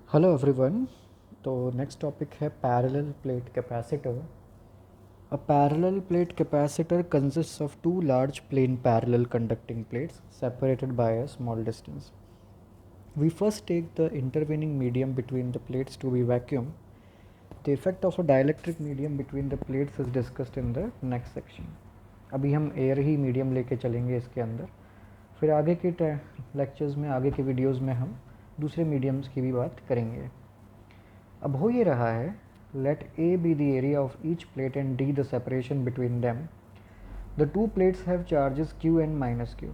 Hello everyone. तो next topic है parallel plate capacitor. A parallel plate capacitor consists of two large plain parallel conducting plates separated by a small distance. We first take the intervening medium between the plates to be vacuum. The effect of a dielectric medium between the plates is discussed in the next section. अभी हम air ही medium लेके चलेंगे इसके अंदर, फिर आगे के lectures में, आगे के वीडियोस में हम दूसरे मीडियम्स की भी बात करेंगे। अब हो ये रहा है, let A be the area of each plate and D the separation between them. The two plates have charges Q and minus Q.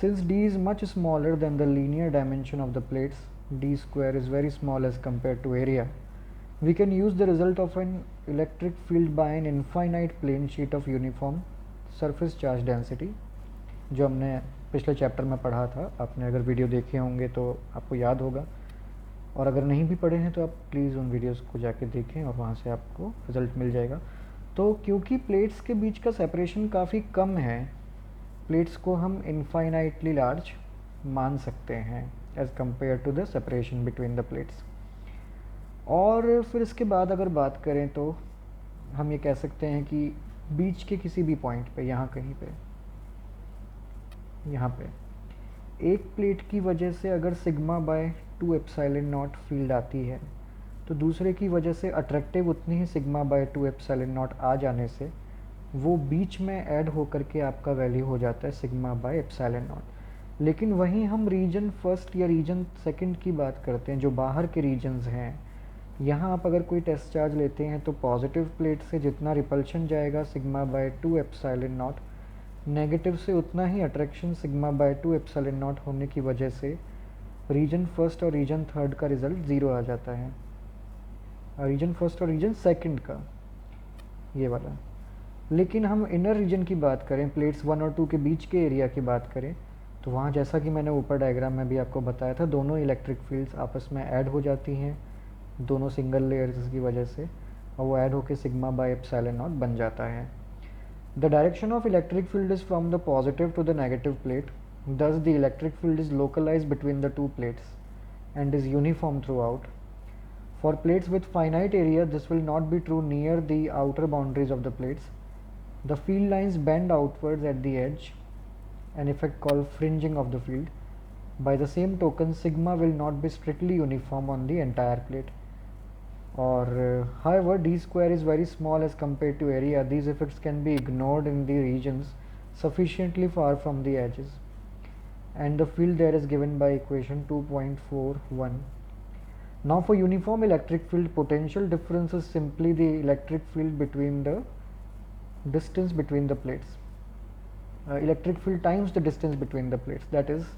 Since D is much smaller than the linear dimension of the plates, D square is very small as compared to area. We can use the result of an electric field by an infinite plane sheet of uniform surface charge density, जो हमने पिछले chapter में पढ़ा था। आपने अगर video देखे होंगे तो आपको याद होगा, और अगर नहीं भी पढ़े हैं तो आप प्लीज़ उन वीडियोस को जाके देखें और वहाँ से आपको रिज़ल्ट मिल जाएगा। तो क्योंकि प्लेट्स के बीच का सेपरेशन काफ़ी कम है, प्लेट्स को हम इनफाइनाइटली लार्ज मान सकते हैं as compare to the separation between the plates. और फिर इसके बाद अगर बात करें तो हम ये कह सकते हैं कि बीच के किसी भी पॉइंट पे, यहाँ कहीं पे, यहाँ पे एक प्लेट की वजह से अगर sigma by 2 epsilon not field आती है, तो दूसरे की वजह से अट्रैक्टिव उतनी ही सिग्मा बाय 2 एप्सिलॉन नॉट आ जाने से वो बीच में ऐड होकर के आपका वैल्यू हो जाता है सिग्मा बाय एप्सिलॉन नॉट। लेकिन वहीं हम रीजन फर्स्ट या रीजन सेकंड की बात करते हैं, जो बाहर के रीजन्स हैं। यहाँ आप अगर कोई टेस्ट चार्ज लेते हैं तो पॉजिटिव प्लेट से जितना रिपल्शन जाएगा sigma by 2 epsilon nought, negative से उतना ही attraction sigma by 2 epsilon nought होने की वजह से रीजन फर्स्ट और रीजन थर्ड का रिज़ल्ट ज़ीरो आ जाता है, और रीजन फर्स्ट और रीजन सेकंड का ये वाला। लेकिन हम इनर रीजन की बात करें, प्लेट्स 1 और 2 के बीच के एरिया की बात करें, तो वहाँ जैसा कि मैंने ऊपर डायग्राम में भी आपको बताया था, दोनों इलेक्ट्रिक फील्ड्स आपस में ऐड हो जाती हैं दोनों सिंगल लेयर्स की वजह से, और वो ऐड होकर सिग्मा बाय एप्सिलॉन नॉट बन जाता है। The direction of electric field is from the positive to the negative plate. Thus, the electric field is localized between the two plates and is uniform throughout. For plates with finite area, this will not be true near the outer boundaries of the plates. The field lines bend outwards at the edge, an effect called fringing of the field. By the same token, sigma will not be strictly uniform on the entire plate. Or however, d square is very small as compared to area. These effects can be ignored in the regions sufficiently far from the edges, and the field there is given by equation 2.41. Now for uniform electric field, potential difference is simply the electric field between the distance between the plates, electric field times the distance between the plates, that is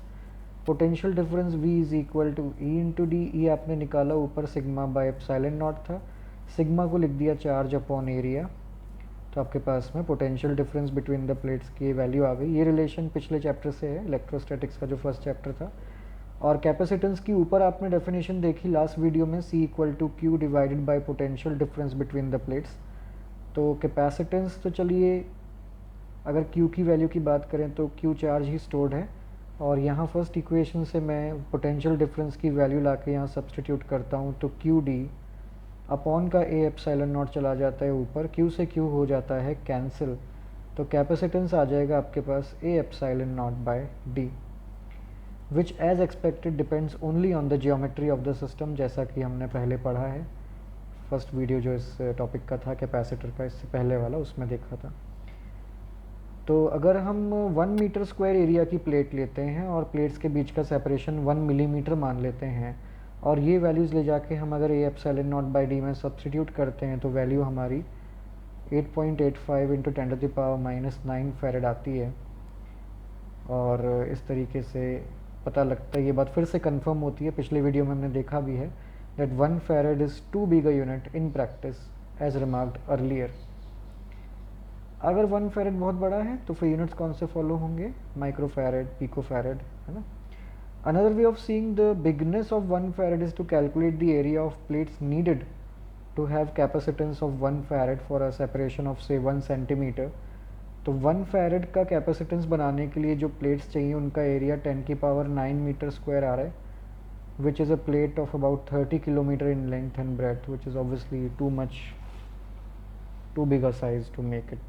potential difference V is equal to E into D. E आपने निकाला, ऊपर sigma by epsilon nought था, sigma को लिख दिया charge upon area, तो आपके पास में potential difference between the plates की वैल्यू आ गई। ये रिलेशन पिछले चैप्टर से है, इलेक्ट्रोस्टैटिक्स का जो फर्स्ट चैप्टर था। और कैपेसिटेंस की ऊपर आपने डेफिनेशन देखी लास्ट वीडियो में, C equal to Q divided by potential difference between the plates. तो कैपेसिटेंस तो चलिए, अगर Q की वैल्यू की बात करें तो Q चार्ज ही स्टोर्ड है, और यहाँ फर्स्ट इक्वेशन से मैं पोटेंशियल डिफरेंस की वैल्यू ला के यहाँ सब्सटीट्यूट करता हूँ, तो क्यू डी अपॉन का ए एप्सिलॉन नॉट चला जाता है ऊपर, क्यू से क्यू हो जाता है कैंसिल, तो कैपेसिटेंस आ जाएगा आपके पास A epsilon nought by D, which as expected depends only on the geometry of the system, जैसा कि हमने पहले पढ़ा है। फर्स्ट वीडियो जो इस टॉपिक का था कैपेसिटर का, इससे पहले वाला, उसमें देखा था। तो अगर हम 1 मीटर स्क्वायर एरिया की प्लेट लेते हैं और प्लेट्स के बीच का सेपरेशन 1 मिलीमीटर मान लेते हैं, और ये वैल्यूज़ ले जाके हम अगर ए एप्सिलॉन नॉट बाई डी में सब्सटीट्यूट करते हैं, तो वैल्यू हमारी 8.85 इंटू 10⁻⁹ फेरेड आती है। और इस तरीके से पता लगता है, ये बात फिर से कंफर्म होती है, पिछले वीडियो में हमने देखा भी है, that 1 farad is too big a unit in practice as remarked earlier. अगर 1 फेरेड बहुत बड़ा है तो फिर यूनिट्स कौन से फॉलो होंगे, माइक्रो फेरेड, पिको फेरेड, है ना। Another way of seeing the bigness of 1 farad is to calculate the area of plates needed to have capacitance of 1 farad for a separation of say 1 centimetre. तो 1 फेरेड का capacitance बनाने के लिए जो plates चाहिए उनका एरिया 10⁹ मीटर स्क्वायर आ रहा है, which is a plate of about 30 kilometer in length and breadth, which is obviously too big a size to make it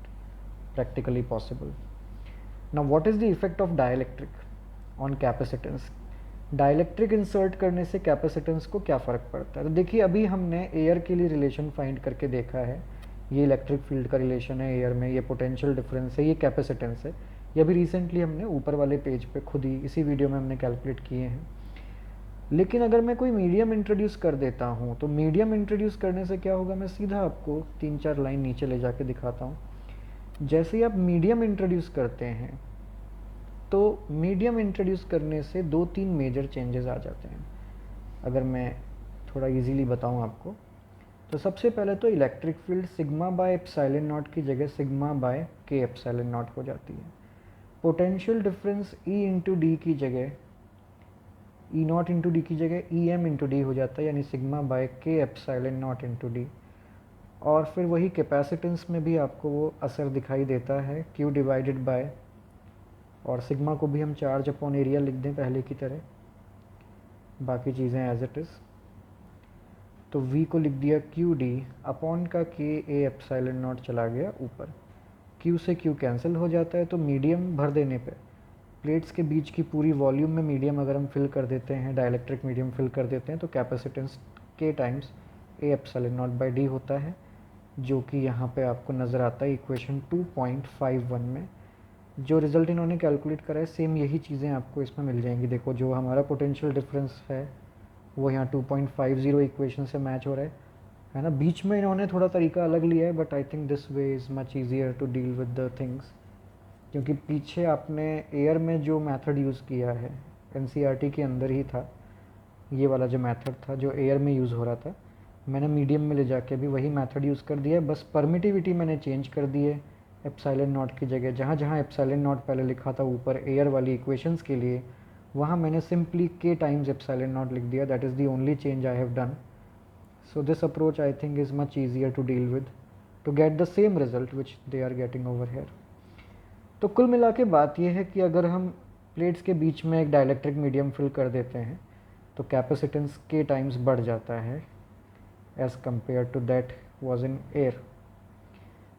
practically possible. Now what is the effect of dielectric on capacitance? Dielectric insert करने से capacitance को क्या फ़र्क पड़ता है? तो देखिए, अभी हमने एयर के लिए रिलेशन फाइंड करके देखा है। ये इलेक्ट्रिक फील्ड का रिलेशन है एयर में, ये पोटेंशियल डिफरेंस है, ये कैपेसिटेंस है। ये अभी रिसेंटली हमने ऊपर वाले पेज पे खुद ही इसी वीडियो में हमने कैलकुलेट किए हैं। लेकिन अगर मैं कोई मीडियम इंट्रोड्यूस कर देता हूँ, तो मीडियम इंट्रोड्यूस करने से क्या होगा, मैं सीधा आपको 3-4 लाइन नीचे ले जाके दिखाता हूँ। जैसे ही आप मीडियम इंट्रोड्यूस करते हैं, तो मीडियम इंट्रोड्यूस करने से 2-3 मेजर चेंजेस आ जाते हैं। अगर मैं थोड़ा इजीली बताऊं आपको, तो सबसे पहले तो electric field sigma by epsilon not की जगह सिग्मा बाय के एप्सिलॉन नॉट हो जाती है। पोटेंशियल डिफरेंस ई इंटू डी की जगह, ई नॉट इंटू डी की जगह ई एम इंटू डी हो जाता है, यानी सिग्मा बाय के एप्सिलॉन नॉट इंटू डी। और फिर वही कैपेसिटेंस में भी आपको वो असर दिखाई देता है, क्यू डिवाइडेड बाय, और सिग्मा को भी हम चार्ज अपॉन एरिया लिख दें पहले की तरह, बाकी चीज़ें एज इट इज़। तो v को लिख दिया क्यू डी अपॉन का के ए एप्सिलॉन नॉट चला गया ऊपर, q से q कैंसिल हो जाता है। तो मीडियम भर देने पे प्लेट्स के बीच की पूरी वॉल्यूम में मीडियम अगर हम फिल कर देते हैं, डाइलेक्ट्रिक मीडियम फिल कर देते हैं, तो capacitance k times A epsilon not by D होता है, जो कि यहाँ पे आपको नज़र आता है इक्वेशन 2.51 में। जो रिज़ल्ट इन्होंने कैलकुलेट करा है, सेम यही चीज़ें आपको इसमें मिल जाएंगी। देखो, जो हमारा पोटेंशियल डिफरेंस है वो यहाँ 2.50 इक्वेशन से मैच हो रहा है ना। बीच में इन्होंने थोड़ा तरीका अलग लिया है, but I think this way is much easier to deal with the things, क्योंकि पीछे आपने एयर में जो मेथड यूज़ किया है एनसीईआरटी के अंदर ही था, ये वाला जो मेथड था जो एयर में यूज़ हो रहा था, मैंने मीडियम में ले जाके भी वही मेथड यूज़ कर दिया है। बस परमिटिविटी मैंने चेंज कर दी है, एप्सिलॉन नॉट की जगह जहाँ जहाँ एप्सिलॉन नॉट पहले लिखा था ऊपर एयर वाली इक्वेशंस के लिए, वहाँ मैंने सिंपली के टाइम्स एप्सिलॉन नॉट लिख दिया। That is the only change I have done. So this approach I think is much easier to deal with to get the same result which they are getting over here. तो कुल मिला के बात यह है कि अगर हम प्लेट्स के बीच में एक डाइलेक्ट्रिक मीडियम फिल कर देते हैं, तो कैपेसिटेंस के टाइम्स बढ़ जाता है as compare to that was in air.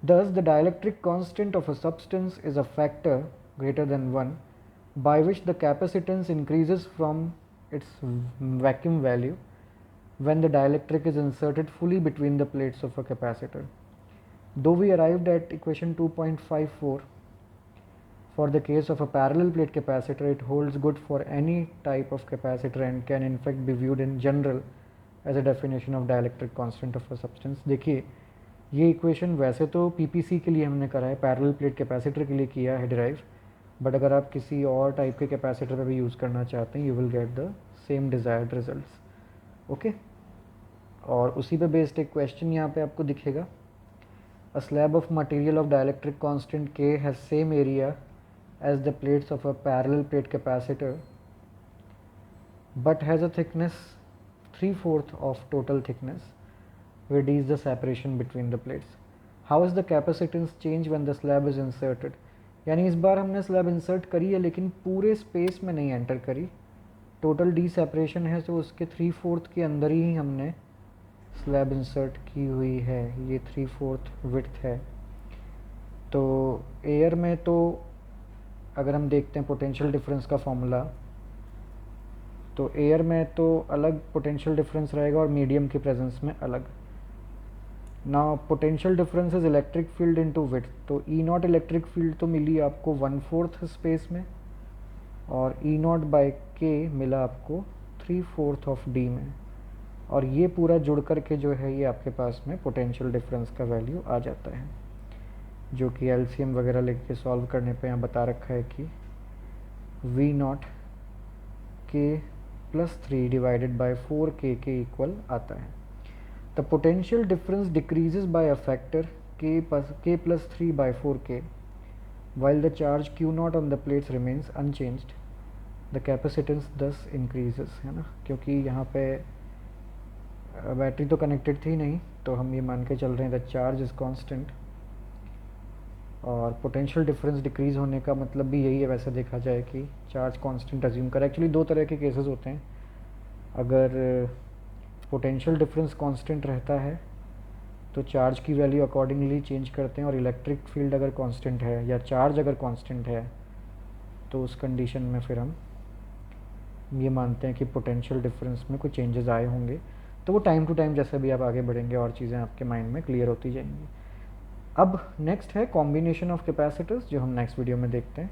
Thus, the dielectric constant of a substance is a factor greater than 1 by which the capacitance increases from its vacuum value when the dielectric is inserted fully between the plates of a capacitor. Though we arrived at equation 2.54 for the case of a parallel plate capacitor, it holds good for any type of capacitor and can in fact be viewed in general as a definition of dielectric constant of a substance. देखिए, ये equation वैसे तो PPC के लिए हमने करा है, parallel plate capacitor के लिए किया है डिराइव, बट अगर आप किसी और टाइप के कैपेसिटर पर भी यूज़ करना चाहते हैं, you will get the same desired results. Okay, और उसी पे बेस्ड एक क्वेश्चन यहाँ पे आपको दिखेगा। A slab of material of dielectric constant K has same area as the plates of a parallel plate capacitor but has a thickness 3/4 of total thickness, where d is the separation between the plates. How is the capacitance change when the slab is inserted? यानी इस बार हमने slab insert करी है लेकिन पूरे space में नहीं enter करी, टोटल डी सेपरेशन है, तो उसके 3/4 के अंदर ही हमने स्लैब इंसर्ट की हुई है। ये 3/4 विड्थ है। तो एयर में तो अगर हम देखते हैं पोटेंशियल डिफरेंस का फॉर्मूला, तो एयर में तो अलग पोटेंशियल डिफरेंस रहेगा और मीडियम के प्रेजेंस में अलग। Now potential difference is electric field into width, तो ई नॉट इलेक्ट्रिक फील्ड तो मिली आपको 1/4 स्पेस में, और ई नॉट बाय के मिला आपको 3/4 ऑफ डी में, और ये पूरा जुड़ कर के जो है ये आपके पास में पोटेंशियल डिफरेंस का वैल्यू आ जाता है, जो कि एलसीएम वगैरह लेके सॉल्व करने पे यहाँ बता रखा है कि वी नॉट के प्लस 3 डिवाइडेड बाय 4k के इक्वल आता है। The potential difference decreases by a factor k plus 3 by 4k, while the charge q naught on the plates remains unchanged. The capacitance thus increases, है ना, क्योंकि यहाँ पे battery तो connected थी नहीं, तो हम ये मान के चल रहे हैं द चार्ज इज़ कांस्टेंट, और पोटेंशियल डिफरेंस डिक्रीज़ होने का मतलब भी यही है वैसे देखा जाए कि चार्ज कांस्टेंट अज्यूम कर। एक्चुअली दो तरह के केसेस होते हैं, अगर पोटेंशियल डिफरेंस कांस्टेंट रहता है तो चार्ज की वैल्यू अकॉर्डिंगली चेंज करते हैं, और इलेक्ट्रिक फील्ड अगर कांस्टेंट है या चार्ज अगर कांस्टेंट है तो उस कंडीशन में फिर हम ये मानते हैं कि पोटेंशियल डिफरेंस में कुछ चेंजेस आए होंगे। तो वो टाइम टू टाइम जैसे भी आप आगे बढ़ेंगे और चीज़ें आपके माइंड में क्लियर होती जाएंगी। अब नेक्स्ट है कॉम्बिनेशन ऑफ कैपेसिटर्स, जो हम नेक्स्ट वीडियो में देखते हैं।